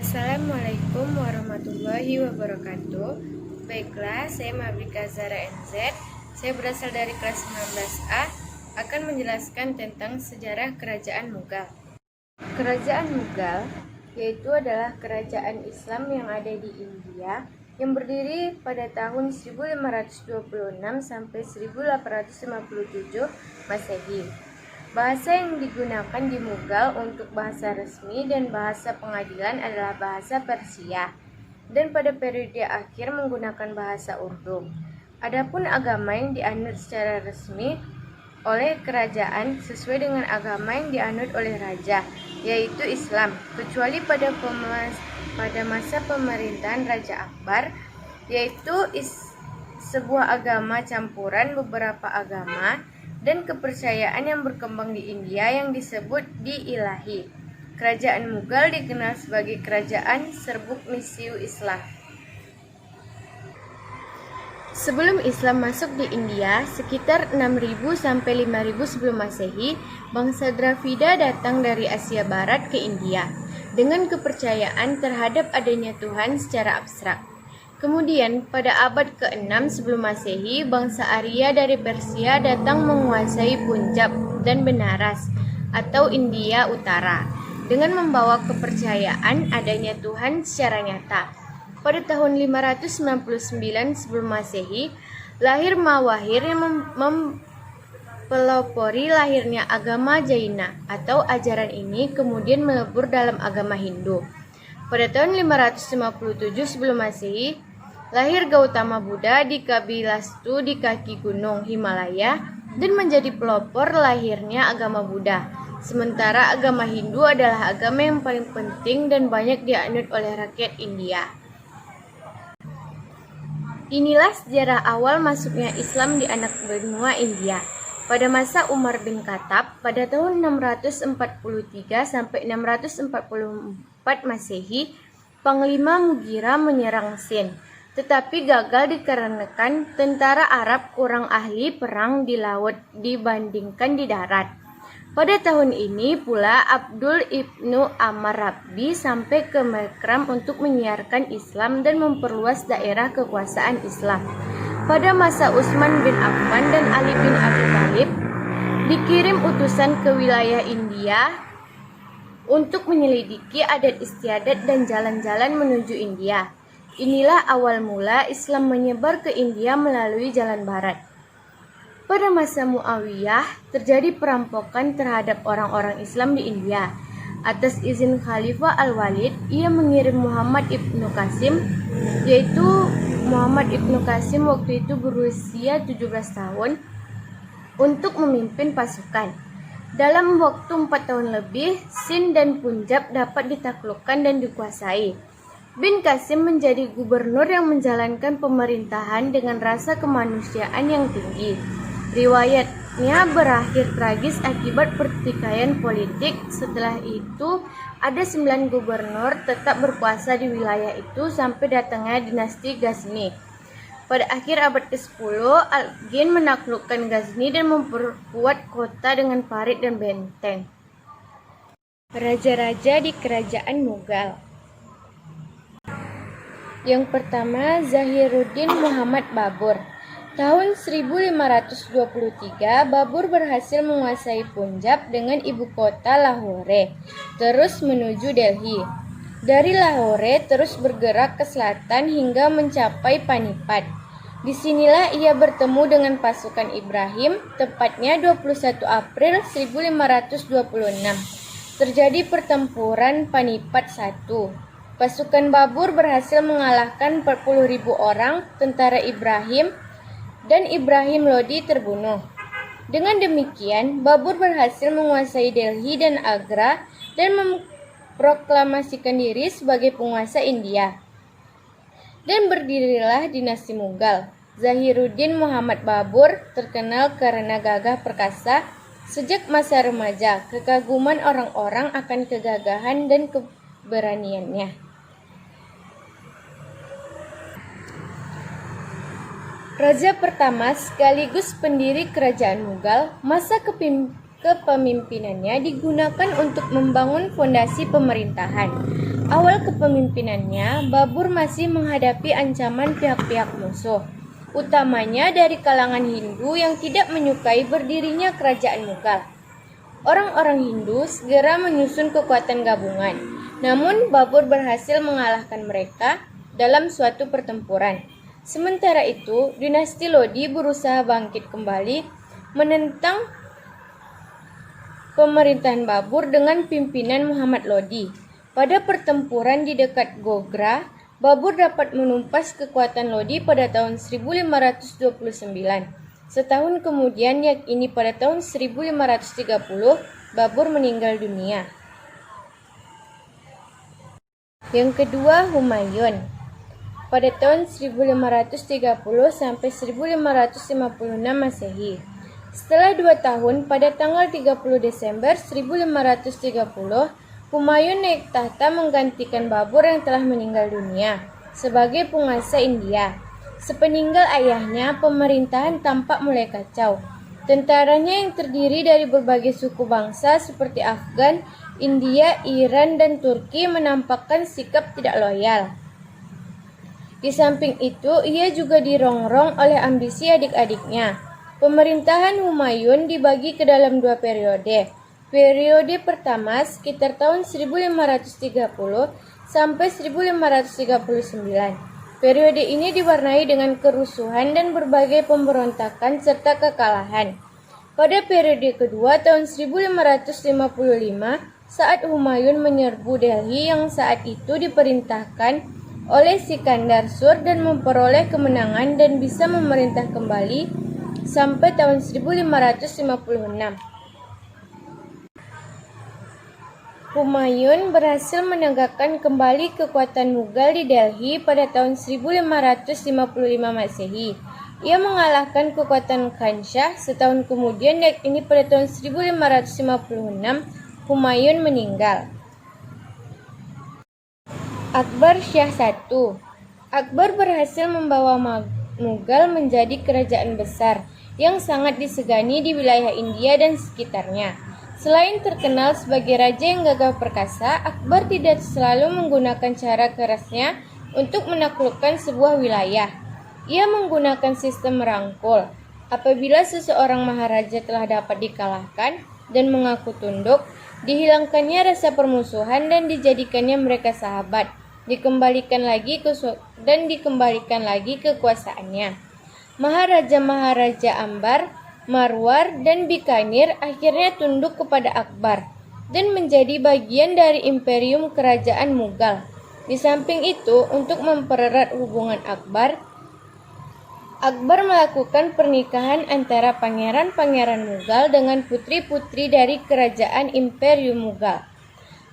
Assalamualaikum warahmatullahi wabarakatuh. Baiklah, saya Mabrika Zara NZ. Saya berasal dari kelas 19A, akan menjelaskan tentang sejarah Kerajaan Mughal. Kerajaan Mughal yaitu adalah kerajaan Islam yang ada di India yang berdiri pada tahun 1526 sampai 1857 Masehi. Bahasa yang digunakan di Mughal untuk bahasa resmi dan bahasa pengadilan adalah bahasa Persia, dan pada periode akhir menggunakan bahasa Urdu. Adapun agama yang dianut secara resmi oleh kerajaan sesuai dengan agama yang dianut oleh raja, yaitu Islam, kecuali pada masa pemerintahan Raja Akbar, yaitu sebuah agama campuran beberapa agama dan kepercayaan yang berkembang di India yang disebut di-Ilahi. Kerajaan Mughal dikenal sebagai kerajaan serbuk misiu Islam. Sebelum Islam masuk di India, sekitar 6000 sampai 5000 sebelum Masehi, bangsa Dravida datang dari Asia Barat ke India dengan kepercayaan terhadap adanya Tuhan secara abstrak. Kemudian pada abad ke-6 sebelum Masehi, bangsa Arya dari Persia datang menguasai Punjab dan Benaras atau India Utara dengan membawa kepercayaan adanya Tuhan secara nyata. Pada tahun 599 sebelum Masehi, lahir Mawahir yang mempelopori lahirnya agama Jaina atau ajaran ini kemudian melebur dalam agama Hindu. Pada tahun 557 sebelum Masehi, lahir Gautama Buddha di Kabilastu di kaki gunung Himalaya dan menjadi pelopor lahirnya agama Buddha. Sementara agama Hindu adalah agama yang paling penting dan banyak dianut oleh rakyat India. Inilah sejarah awal masuknya Islam di anak benua India. Pada masa Umar bin Khattab pada tahun 643 sampai 644 Masehi, Panglima Mughira menyerang Sind, tetapi gagal dikarenakan tentara Arab kurang ahli perang di laut dibandingkan di darat. Pada tahun ini pula Abdul ibnu Amr Rabbi sampai ke Mekram untuk menyiarkan Islam dan memperluas daerah kekuasaan Islam. Pada masa Utsman bin Affan dan Ali bin Abi Thalib, dikirim utusan ke wilayah India untuk menyelidiki adat istiadat dan jalan-jalan menuju India. Inilah awal mula Islam menyebar ke India melalui jalan barat. Pada masa Muawiyah, terjadi perampokan terhadap orang-orang Islam di India. Atas izin Khalifah Al-Walid, ia mengirim Muhammad ibnu Qasim, yaitu Muhammad ibnu Qasim waktu itu berusia 17 tahun, untuk memimpin pasukan. Dalam waktu 4 tahun lebih, Sind dan Punjab dapat ditaklukkan dan dikuasai. Bin Qasim menjadi gubernur yang menjalankan pemerintahan dengan rasa kemanusiaan yang tinggi. Riwayatnya berakhir tragis akibat pertikaian politik. Setelah itu, ada 9 gubernur tetap berkuasa di wilayah itu sampai datangnya dinasti Ghazni. Pada akhir abad ke-10, Al-Ghin menaklukkan Ghazni dan memperkuat kota dengan parit dan benteng. Raja-raja di Kerajaan Mughal. Yang pertama, Zahiruddin Muhammad Babur. Tahun 1523, Babur berhasil menguasai Punjab dengan ibu kota Lahore, terus menuju Delhi. Dari Lahore terus bergerak ke selatan hingga mencapai Panipat. Disinilah ia bertemu dengan pasukan Ibrahim, tepatnya 21 April 1526. Terjadi pertempuran Panipat I. Pasukan Babur berhasil mengalahkan 40.000 orang tentara Ibrahim dan Ibrahim Lodi terbunuh. Dengan demikian, Babur berhasil menguasai Delhi dan Agra dan memproklamasikan diri sebagai penguasa India. Dan berdirilah dinasti Mughal. Zahiruddin Muhammad Babur terkenal karena gagah perkasa. Sejak masa remaja, kekaguman orang-orang akan kegagahan dan keberaniannya. Raja pertama sekaligus pendiri Kerajaan Mughal, masa kepemimpinannya digunakan untuk membangun fondasi pemerintahan. Awal kepemimpinannya, Babur masih menghadapi ancaman pihak-pihak musuh, utamanya dari kalangan Hindu yang tidak menyukai berdirinya kerajaan Mughal. Orang-orang Hindu segera menyusun kekuatan gabungan, namun Babur berhasil mengalahkan mereka dalam suatu pertempuran. Sementara itu, dinasti Lodi berusaha bangkit kembali menentang pemerintahan Babur dengan pimpinan Muhammad Lodi. Pada pertempuran di dekat Gogra, Babur dapat menumpas kekuatan Lodi pada tahun 1529. Setahun kemudian, yakni pada tahun 1530, Babur meninggal dunia. Yang kedua, Humayun. Pada tahun 1530 sampai 1556 Masehi. Setelah 2 tahun, pada tanggal 30 Desember 1530, Humayun naik tahta menggantikan Babur yang telah meninggal dunia sebagai penguasa India. Sepeninggal ayahnya, pemerintahan tampak mulai kacau. Tentaranya yang terdiri dari berbagai suku bangsa seperti Afgan, India, Iran, dan Turki menampakkan sikap tidak loyal. Di samping itu, ia juga dirongrong oleh ambisi adik-adiknya. Pemerintahan Humayun dibagi ke dalam 2 periode. Periode pertama sekitar tahun 1530 sampai 1539. Periode ini diwarnai dengan kerusuhan dan berbagai pemberontakan serta kekalahan. Pada periode kedua tahun 1555, saat Humayun menyerbu Delhi yang saat itu diperintahkan oleh Sikandar Sur dan memperoleh kemenangan dan bisa memerintah kembali sampai tahun 1556. Humayun berhasil menegakkan kembali kekuatan Mughal di Delhi pada tahun 1555 Masehi. Ia mengalahkan kekuatan Khanshah setahun kemudian, yakni pada tahun 1556 Humayun meninggal. Akbar Shah I. Akbar berhasil membawa Mughal menjadi kerajaan besar yang sangat disegani di wilayah India dan sekitarnya. Selain terkenal sebagai raja yang gagah perkasa, Akbar tidak selalu menggunakan cara kerasnya untuk menaklukkan sebuah wilayah. Ia menggunakan sistem merangkul. Apabila seseorang maharaja telah dapat dikalahkan dan mengaku tunduk, dihilangkannya rasa permusuhan dan dijadikannya mereka sahabat, dikembalikan lagi kekuasaannya. Maharaja-maharaja Ambar, Marwar, dan Bikaner akhirnya tunduk kepada Akbar dan menjadi bagian dari imperium kerajaan Mughal. Di samping itu, untuk mempererat hubungan Akbar melakukan pernikahan antara pangeran-pangeran Mughal dengan putri-putri dari kerajaan imperium Mughal.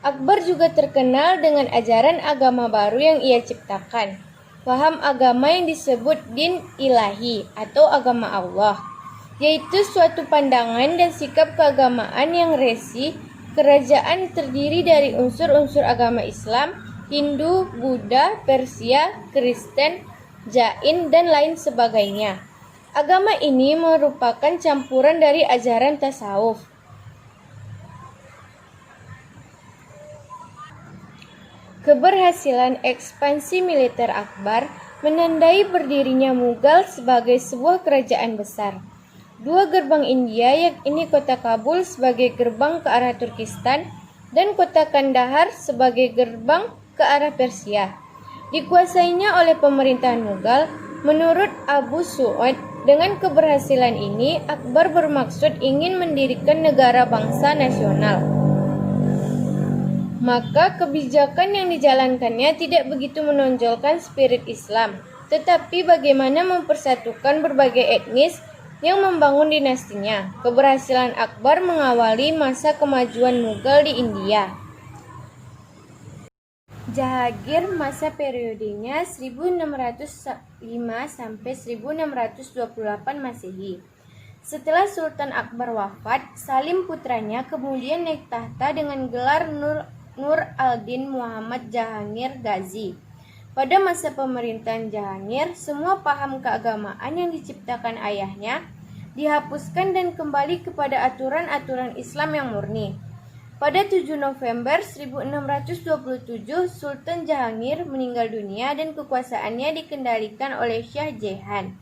Akbar juga terkenal dengan ajaran agama baru yang ia ciptakan, paham agama yang disebut din ilahi atau agama Allah, yaitu suatu pandangan dan sikap keagamaan yang resi. Kerajaan terdiri dari unsur-unsur agama Islam, Hindu, Buddha, Persia, Kristen, Jain, dan lain sebagainya. Agama ini merupakan campuran dari ajaran tasawuf. Keberhasilan ekspansi militer Akbar menandai berdirinya Mughal sebagai sebuah kerajaan besar. 2 gerbang India, yakni kota Kabul sebagai gerbang ke arah Turkistan dan kota Kandahar sebagai gerbang ke arah Persia, dikuasainya oleh pemerintahan Mughal. Menurut Abu Su'ud, dengan keberhasilan ini Akbar bermaksud ingin mendirikan negara bangsa nasional. Maka kebijakan yang dijalankannya tidak begitu menonjolkan spirit Islam, tetapi bagaimana mempersatukan berbagai etnis yang membangun dinastinya. Keberhasilan Akbar mengawali masa kemajuan Mughal di India. Jahangir masa periodenya 1605 sampai 1628 Masehi. Setelah Sultan Akbar wafat, Salim putranya kemudian naik tahta dengan gelar Nur al-Din Muhammad Jahangir Ghazi. Pada masa pemerintahan Jahangir, semua paham keagamaan yang diciptakan ayahnya dihapuskan dan kembali kepada aturan-aturan Islam yang murni. Pada 7 November 1627, Sultan Jahangir meninggal dunia dan kekuasaannya dikendalikan oleh Shah Jahan.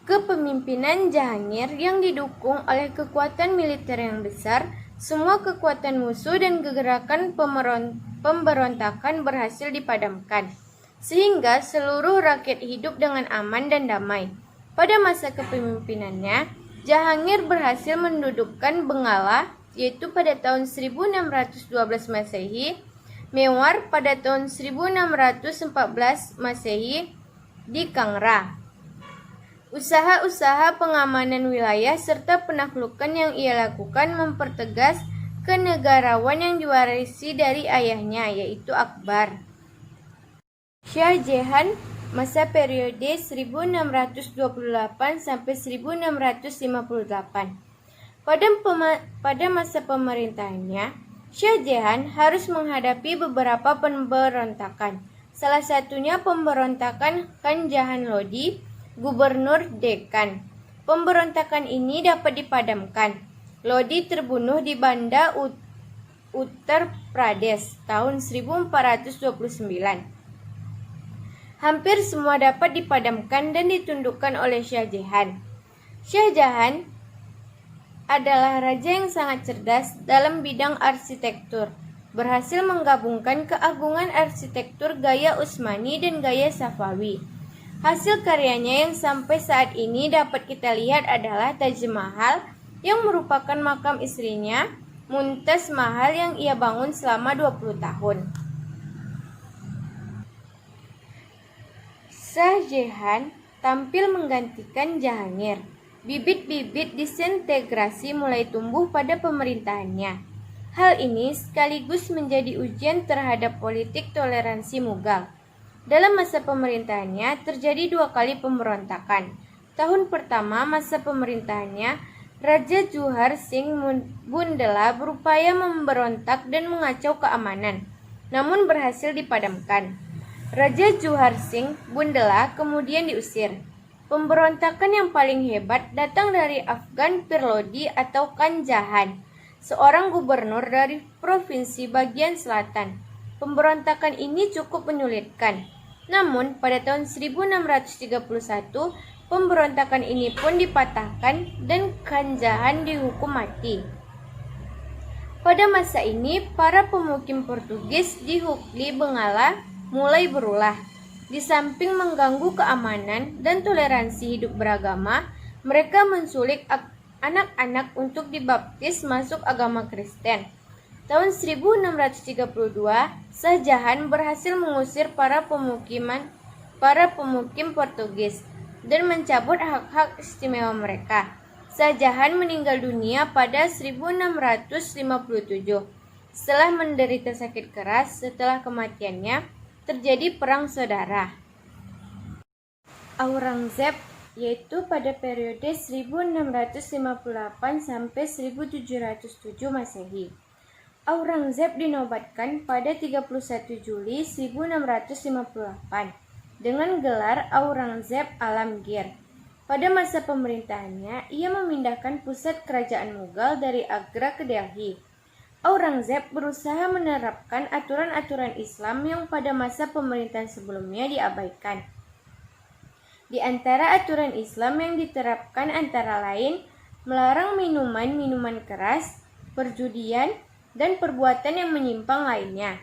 Kepemimpinan Jahangir yang didukung oleh kekuatan militer yang besar, semua kekuatan musuh dan gerakan pemberontakan berhasil dipadamkan, sehingga seluruh rakyat hidup dengan aman dan damai. Pada masa kepemimpinannya, Jahangir berhasil mendudukkan Bengala, yaitu pada tahun 1612 Masehi, Mewar pada tahun 1614 Masehi di Kangra. Usaha-usaha pengamanan wilayah serta penaklukan yang ia lakukan mempertegas kenegarawan yang diwarisi dari ayahnya, yaitu Akbar. Shah Jahan, masa periode 1628 sampai 1658. Pada masa pemerintahannya, Shah Jahan harus menghadapi beberapa pemberontakan. Salah satunya pemberontakan Khan Jahan Lodi, Gubernur Deccan. Pemberontakan ini dapat dipadamkan. Lodi terbunuh di Banda Uttar Pradesh tahun 1429. Hampir semua dapat dipadamkan dan ditundukkan oleh Shah Jahan. Shah Jahan adalah raja yang sangat cerdas dalam bidang arsitektur, berhasil menggabungkan keagungan arsitektur gaya Utsmani dan gaya Safawi. Hasil karyanya yang sampai saat ini dapat kita lihat adalah Taj Mahal yang merupakan makam istrinya, Mumtaz Mahal yang ia bangun selama 20 tahun. Shah Jahan tampil menggantikan Jahangir. Bibit-bibit disintegrasi mulai tumbuh pada pemerintahannya. Hal ini sekaligus menjadi ujian terhadap politik toleransi Mughal. Dalam masa pemerintahannya terjadi 2 kali pemberontakan. Tahun pertama masa pemerintahannya, Raja Juhar Singh Bundela berupaya memberontak dan mengacau keamanan, namun berhasil dipadamkan. Raja Juhar Singh Bundela kemudian diusir. Pemberontakan yang paling hebat datang dari Afghan Pir Lodi atau Khan Jahan, seorang gubernur dari provinsi bagian selatan. Pemberontakan ini cukup menyulitkan. Namun, pada tahun 1631, pemberontakan ini pun dipatahkan dan Khan Jahan dihukum mati. Pada masa ini, para pemukim Portugis di Hukli Bengala mulai berulah. Di samping mengganggu keamanan dan toleransi hidup beragama, mereka menculik anak-anak untuk dibaptis masuk agama Kristen. Tahun 1632, Shah Jahan berhasil mengusir para pemukim Portugis dan mencabut hak-hak istimewa mereka. Shah Jahan meninggal dunia pada 1657. Setelah menderita sakit keras, setelah kematiannya terjadi perang saudara. Aurangzeb, yaitu pada periode 1658 sampai 1707 Masehi. Aurangzeb dinobatkan pada 31 Juli 1658 dengan gelar Aurangzeb Alamgir. Pada masa pemerintahannya, ia memindahkan pusat kerajaan Mughal dari Agra ke Delhi. Aurangzeb berusaha menerapkan aturan-aturan Islam yang pada masa pemerintahan sebelumnya diabaikan. Di antara aturan Islam yang diterapkan antara lain melarang minuman keras, perjudian, dan perbuatan yang menyimpang lainnya,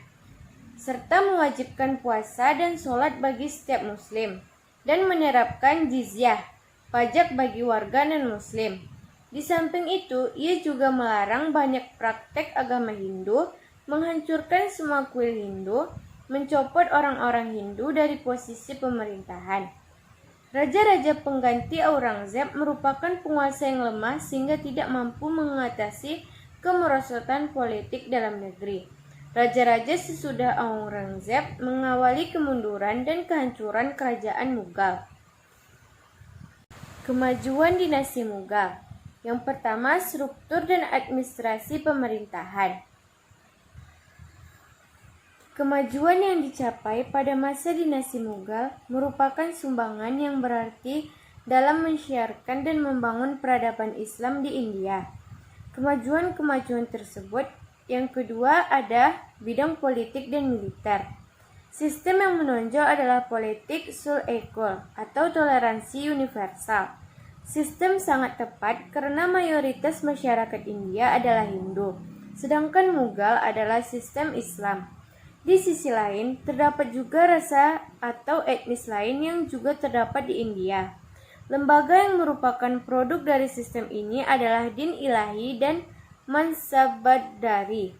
serta mewajibkan puasa dan sholat bagi setiap muslim, dan menerapkan jizyah, pajak bagi warga non-muslim. Di samping itu, ia juga melarang banyak praktek agama Hindu, menghancurkan semua kuil Hindu, mencopot orang-orang Hindu dari posisi pemerintahan. Raja-raja pengganti Aurangzeb merupakan penguasa yang lemah sehingga tidak mampu mengatasi kemerosotan politik dalam negeri. Raja-raja sesudah Aurangzeb mengawali kemunduran dan kehancuran kerajaan Mughal. Kemajuan dinasti Mughal. Yang pertama, struktur dan administrasi pemerintahan. Kemajuan yang dicapai pada masa dinasti Mughal merupakan sumbangan yang berarti dalam menyiarkan dan membangun peradaban Islam di India. Kemajuan-kemajuan tersebut yang kedua ada bidang politik dan militer. Sistem yang menonjol adalah politik sul-ekul atau toleransi universal. Sistem sangat tepat karena mayoritas masyarakat India adalah Hindu, sedangkan Mughal adalah sistem Islam. Di sisi lain, terdapat juga rasa atau etnis lain yang juga terdapat di India. Lembaga yang merupakan produk dari sistem ini adalah Din Ilahi dan Mansabdari.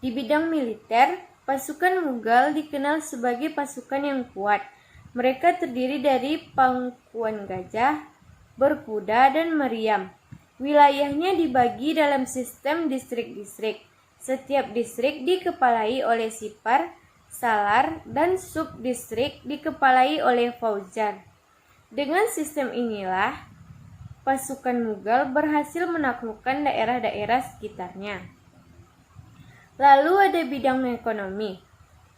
Di bidang militer, pasukan Mughal dikenal sebagai pasukan yang kuat. Mereka terdiri dari pangkuan gajah, berkuda, dan meriam. Wilayahnya dibagi dalam sistem distrik-distrik. Setiap distrik dikepalai oleh sipar, salar, dan subdistrik dikepalai oleh faujar. Dengan sistem inilah, pasukan Mughal berhasil menaklukkan daerah-daerah sekitarnya. Lalu ada bidang ekonomi.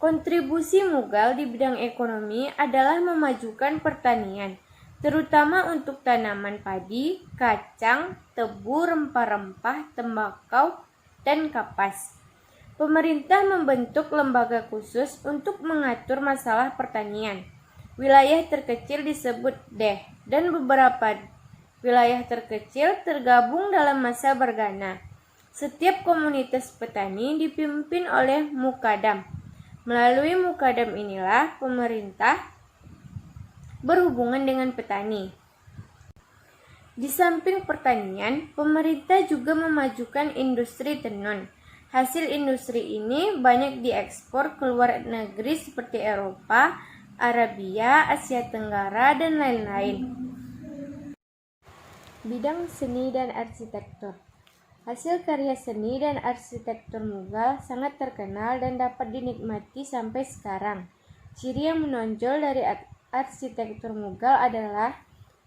Kontribusi Mughal di bidang ekonomi adalah memajukan pertanian, terutama untuk tanaman padi, kacang, tebu, rempah-rempah, tembakau, dan kapas. Pemerintah membentuk lembaga khusus untuk mengatur masalah pertanian. Wilayah terkecil disebut Deh, dan beberapa wilayah terkecil tergabung dalam masa bergana. Setiap komunitas petani dipimpin oleh Mukadam. Melalui Mukadam inilah pemerintah berhubungan dengan petani. Di samping pertanian, pemerintah juga memajukan industri tenun. Hasil industri ini banyak diekspor ke luar negeri seperti Eropa, Arabia, Asia Tenggara, dan lain-lain. Bidang seni dan arsitektur. Hasil karya seni dan arsitektur Mughal sangat terkenal dan dapat dinikmati sampai sekarang. Ciri yang menonjol dari arsitektur Mughal adalah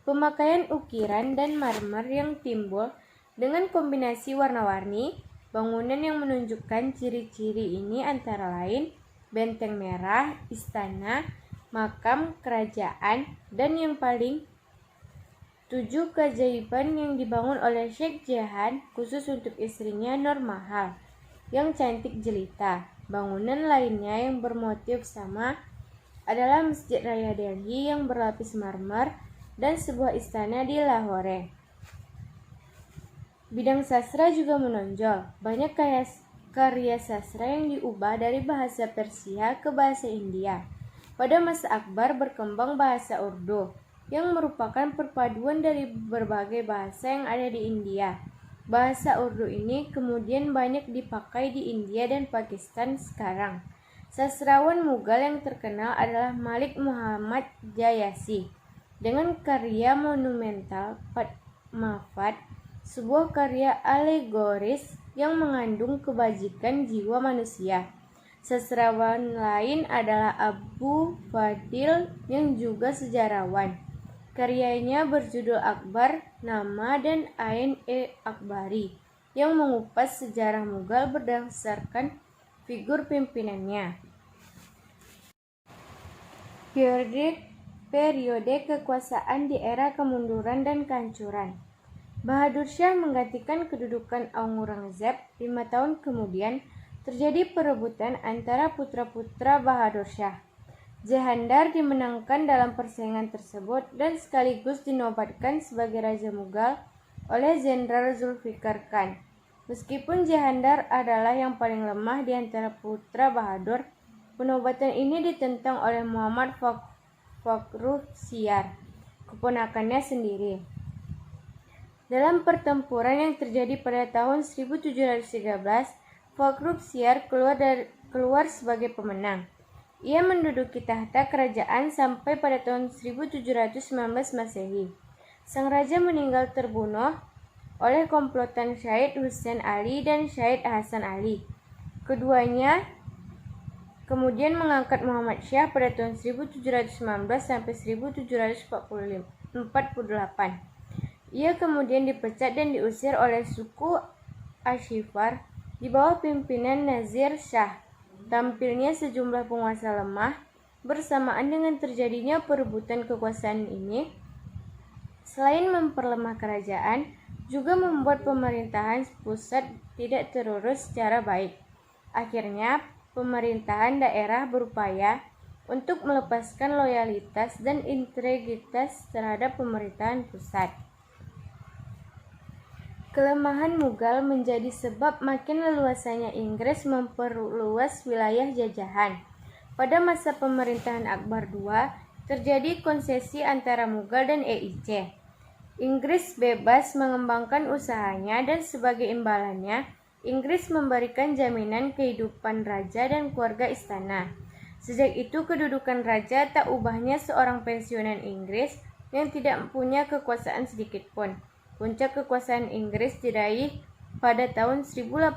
pemakaian ukiran dan marmer yang timbul dengan kombinasi warna-warni. Bangunan yang menunjukkan ciri-ciri ini antara lain benteng merah, istana, makam kerajaan, dan yang paling 7 keajaiban yang dibangun oleh Sheikh Jahan khusus untuk istrinya Nur Mahal yang cantik jelita. Bangunan lainnya yang bermotif sama adalah Masjid Raya Delhi yang berlapis marmer dan sebuah istana di Lahore. Bidang sastra juga menonjol. Banyak karya sastra yang diubah dari bahasa Persia ke bahasa India. Pada masa Akbar berkembang bahasa Urdu, yang merupakan perpaduan dari berbagai bahasa yang ada di India. Bahasa Urdu ini kemudian banyak dipakai di India dan Pakistan sekarang. Sastrawan Mughal yang terkenal adalah Malik Muhammad Jayasi dengan karya monumental Padmavat, sebuah karya alegoris yang mengandung kebajikan jiwa manusia. Sastrawan lain adalah Abu Fadil yang juga sejarawan. Karyanya berjudul Akbar, Nama, dan Ain-e-Akbari yang mengupas sejarah Mughal berdasarkan figur pimpinannya. Periode kekuasaan di era kemunduran dan kehancuran. Bahadur Shah menggantikan kedudukan Aurangzeb. 5 tahun kemudian terjadi perebutan antara putra-putra Bahadur Shah. Jahandar dimenangkan dalam persaingan tersebut dan sekaligus dinobatkan sebagai Raja Mughal oleh Jenderal Zulfikar Khan. Meskipun Jahandar adalah yang paling lemah di antara putra Bahadur, penobatan ini ditentang oleh Muhammad Fakhruddin, keponakannya sendiri. Dalam pertempuran yang terjadi pada tahun 1713, Fakhruddin keluar sebagai pemenang. Ia menduduki tahta kerajaan sampai pada tahun 1719 Masehi. Sang raja meninggal terbunuh oleh komplotan Syahid Hussein Ali dan Syahid Hasan Ali. Keduanya kemudian mengangkat Muhammad Shah pada tahun 1719 sampai 1748. Ia kemudian dipecat dan diusir oleh suku Ashifar di bawah pimpinan Nazir Shah. Tampilnya sejumlah penguasa lemah bersamaan dengan terjadinya perebutan kekuasaan ini. Selain memperlemah kerajaan, juga membuat pemerintahan pusat tidak terurus secara baik. Akhirnya, pemerintahan daerah berupaya untuk melepaskan loyalitas dan integritas terhadap pemerintahan pusat. Kelemahan Mughal menjadi sebab makin leluasanya Inggris memperluas wilayah jajahan. Pada masa pemerintahan Akbar II, terjadi konsesi antara Mughal dan EIC. Inggris bebas mengembangkan usahanya dan sebagai imbalannya, Inggris memberikan jaminan kehidupan raja dan keluarga istana. Sejak itu kedudukan raja tak ubahnya seorang pensiunan Inggris yang tidak punya kekuasaan sedikit pun. Puncak kekuasaan Inggris diraih pada tahun 1857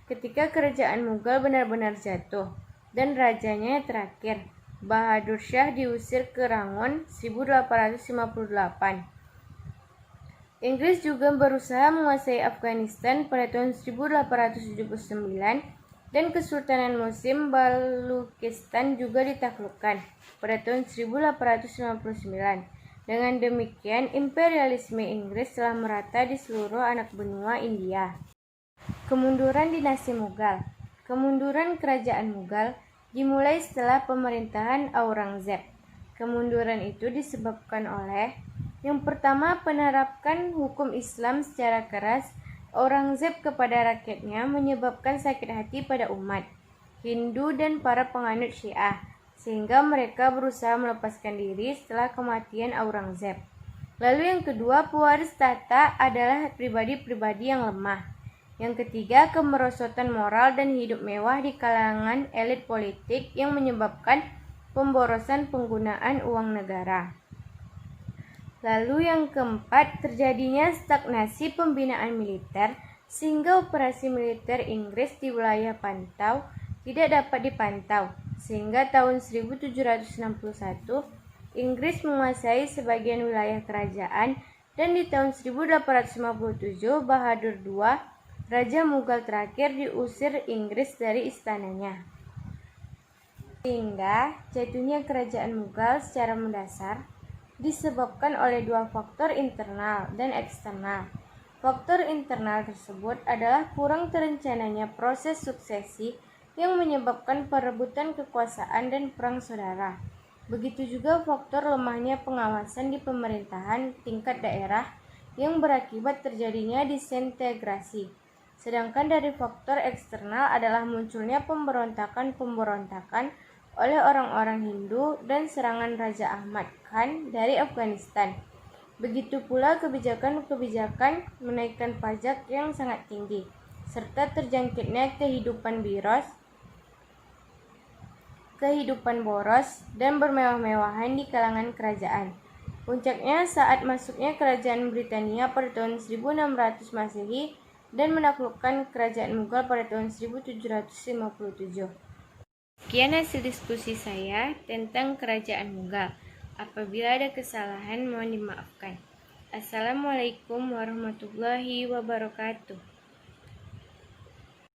ketika kerajaan Mughal benar-benar jatuh dan rajanya terakhir, Bahadur Shah, diusir ke Rangon 1858. Inggris juga berusaha menguasai Afghanistan pada tahun 1879 dan Kesultanan Muslim Balukistan juga ditaklukkan pada tahun 1859. Dengan demikian, imperialisme Inggris telah merata di seluruh anak benua India. Kemunduran dinasti Mughal. Kemunduran kerajaan Mughal dimulai setelah pemerintahan Aurangzeb. Kemunduran itu disebabkan oleh yang pertama, penerapkan hukum Islam secara keras Aurangzeb kepada rakyatnya menyebabkan sakit hati pada umat Hindu dan para penganut Syiah, sehingga mereka berusaha melepaskan diri setelah kematian Aurangzeb. Lalu yang kedua, pewaris tahta adalah pribadi-pribadi yang lemah. Yang ketiga, kemerosotan moral dan hidup mewah di kalangan elit politik yang menyebabkan pemborosan penggunaan uang negara. Lalu yang keempat, terjadinya stagnasi pembinaan militer sehingga operasi militer Inggris di wilayah pantau tidak dapat dipantau. Sehingga tahun 1761, Inggris menguasai sebagian wilayah kerajaan dan di tahun 1857, Bahadur II, Raja Mughal terakhir, diusir Inggris dari istananya. Sehingga jatuhnya kerajaan Mughal secara mendasar disebabkan oleh dua faktor internal dan eksternal. Faktor internal tersebut adalah kurang terencananya proses suksesi yang menyebabkan perebutan kekuasaan dan perang saudara. Begitu juga faktor lemahnya pengawasan di pemerintahan tingkat daerah yang berakibat terjadinya disintegrasi. Sedangkan dari faktor eksternal adalah munculnya pemberontakan-pemberontakan oleh orang-orang Hindu dan serangan Raja Ahmad Khan dari Afghanistan. Begitu pula kebijakan-kebijakan menaikkan pajak yang sangat tinggi, serta terjangkitnya kehidupan boros dan bermewah-mewahan di kalangan kerajaan. Puncaknya saat masuknya kerajaan Britania pada tahun 1600 Masehi dan menaklukkan kerajaan Mughal pada tahun 1757. Sekian hasil diskusi saya tentang kerajaan Mughal. Apabila ada kesalahan mohon dimaafkan. Assalamualaikum warahmatullahi wabarakatuh.